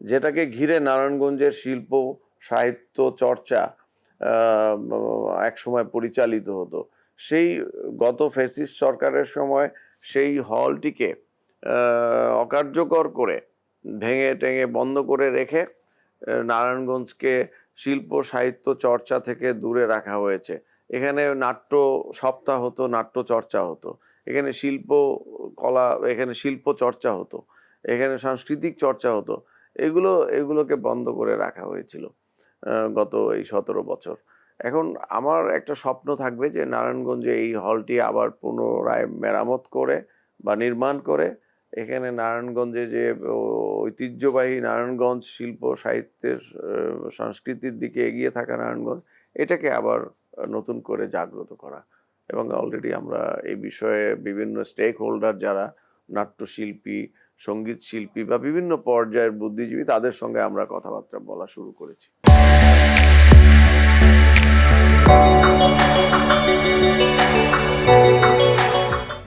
যেটাকে ঘিরে নারায়ণগঞ্জের শিল্প সাহিত্য চর্চা একসময় পরিচালিত হতো। সেই গত ফ্যাসিস্ট সরকারের সময় সেই হলটিকে অকার্যকর করে ভেঙে টেঙে বন্ধ করে রেখে নারায়ণগঞ্জকে শিল্প সাহিত্য চর্চা থেকে দূরে রাখা হয়েছে। এখানে নাট্য সপ্তাহ হতো, নাট্য চর্চা হতো, এখানে শিল্প কলা, এখানে শিল্প চর্চা হতো, এখানে সাংস্কৃতিক চর্চা হতো। এগুলোকে বন্ধ করে রাখা হয়েছিল গত এই 17 বছর। এখন আমার একটা স্বপ্ন থাকবে যে নারায়ণগঞ্জে এই হলটি আবার পুনরায় মেরামত করে বা নির্মাণ করে এখানে নারায়ণগঞ্জে যে ঐতিহ্যবাহী নারায়ণগঞ্জ শিল্প সাহিত্যের সংস্কৃতির দিকে এগিয়ে থাকা নারায়ণগঞ্জ, এটাকে আবার নতুন করে জাগ্রত করা। এবং অলরেডি আমরা এই বিষয়ে বিভিন্ন স্টেক হোল্ডার যারা নাট্যশিল্পী, সঙ্গীত শিল্পী বা বিভিন্ন পর্যায়ের বুদ্ধিজীবী, তাদের সঙ্গে আমরা কথাবার্তা বলা শুরু করেছি।